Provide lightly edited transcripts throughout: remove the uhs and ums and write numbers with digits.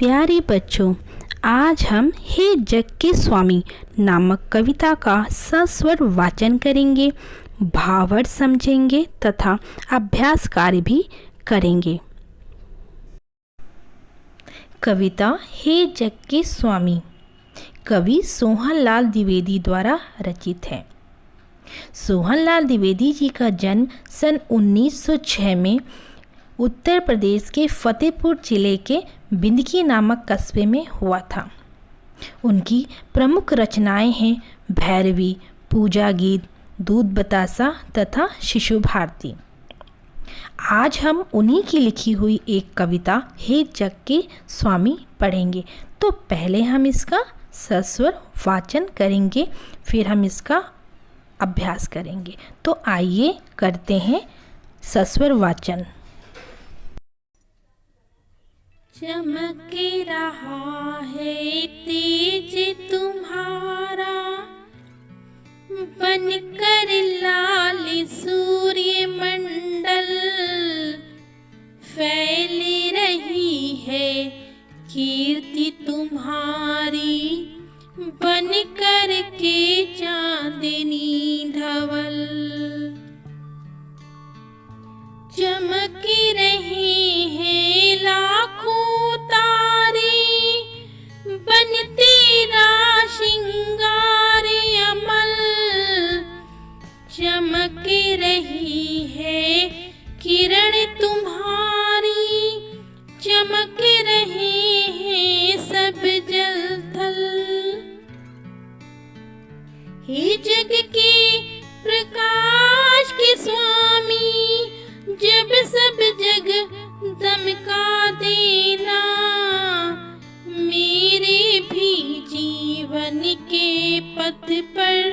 प्यारे बच्चों, आज हम हे जग के स्वामी नामक कविता का सस्वर वाचन करेंगे, भावार्थ समझेंगे तथा अभ्यास कार्य भी करेंगे। कविता हे जग के स्वामी कवि सोहनलाल द्विवेदी द्वारा रचित है। सोहनलाल द्विवेदी जी का जन्म सन 1906 में उत्तर प्रदेश के फतेहपुर जिले के बिंदकी नामक कस्बे में हुआ था। उनकी प्रमुख रचनाएं हैं भैरवी, पूजा गीत, दूध बतासा तथा शिशु भारती। आज हम उन्हीं की लिखी हुई एक कविता हे जग के स्वामी पढ़ेंगे। तो पहले हम इसका सस्वर वाचन करेंगे, फिर हम इसका अभ्यास करेंगे। तो आइए करते हैं सस्वर वाचन। चमक रहा है तेज तुम्हारा, बनकर लाल सूर्य मंडल, फैल रही है कीर्ति तुम्हारी, बनकर के चांदनी धवल। चमक रहे हैं लाखों तारे, बन तेरा श्रृंगार अमल, चमक रही है किरण तुम्हारी, चमक रहे हैं सब जल थल। हे जग के प्रकाश के स्वामी, जब सब जग दमका देना, मेरे भी जीवन के पथ पर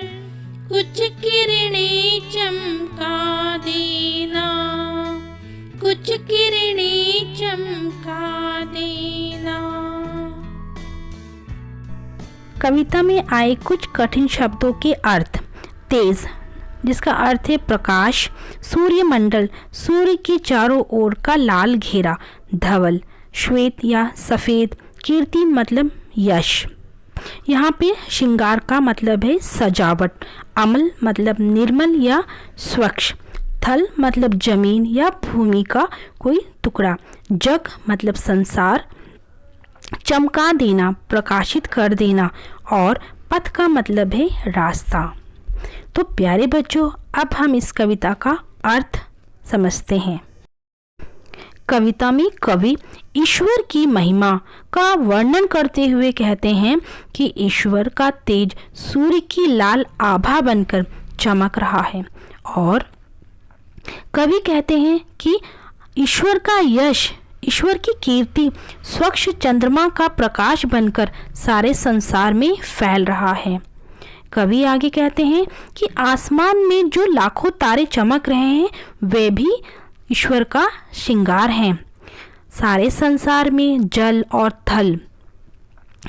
कुछ किरणें चमका देना, कुछ किरणें चमका देना। कविता में आए कुछ कठिन शब्दों के अर्थ। तेज, जिसका अर्थ है प्रकाश, सूर्यमंडल, सूर्य के चारों ओर का लाल घेरा, धवल, श्वेत या सफ़ेद, कीर्ति मतलब यश। यहाँ पे श्रृंगार का मतलब है सजावट, अमल मतलब निर्मल या स्वच्छ, थल मतलब जमीन या भूमि का कोई टुकड़ा, जग मतलब संसार, चमका देना प्रकाशित कर देना, और पथ का मतलब है रास्ता। तो प्यारे बच्चों, अब हम इस कविता का अर्थ समझते हैं। कविता में कवि ईश्वर की महिमा का वर्णन करते हुए कहते हैं कि ईश्वर का तेज सूर्य की लाल आभा बनकर चमक रहा है, और कवि कहते हैं कि ईश्वर का यश, ईश्वर की कीर्ति स्वच्छ चंद्रमा का प्रकाश बनकर सारे संसार में फैल रहा है। कवि आगे कहते हैं कि आसमान में जो लाखों तारे चमक रहे हैं वे भी ईश्वर का श्रृंगार हैं। सारे संसार में जल और थल,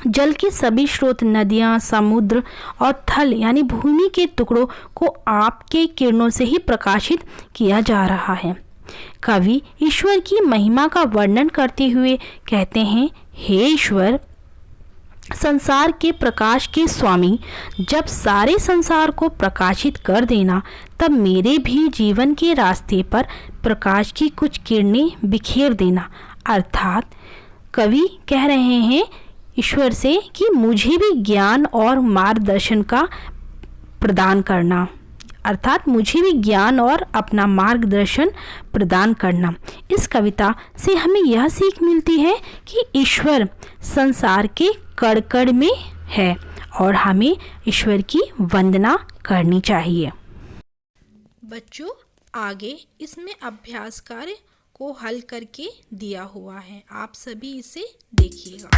जल के सभी स्रोत, नदियाँ, समुद्र और थल यानी भूमि के टुकड़ों को आपके किरणों से ही प्रकाशित किया जा रहा है। कवि ईश्वर की महिमा का वर्णन करते हुए कहते हैं, हे ईश्वर, संसार के प्रकाश के स्वामी, जब सारे संसार को प्रकाशित कर देना, तब मेरे भी जीवन के रास्ते पर प्रकाश की कुछ किरणें बिखेर देना। अर्थात कवि कह रहे हैं ईश्वर से कि मुझे भी ज्ञान और मार्गदर्शन का प्रदान करना, अर्थात मुझे भी ज्ञान और अपना मार्गदर्शन प्रदान करना। इस कविता से हमें यह सीख मिलती है कि ईश्वर संसार के कण कण में है और हमें ईश्वर की वंदना करनी चाहिए। बच्चों, आगे इसमें अभ्यास कार्य को हल करके दिया हुआ है, आप सभी इसे देखिएगा।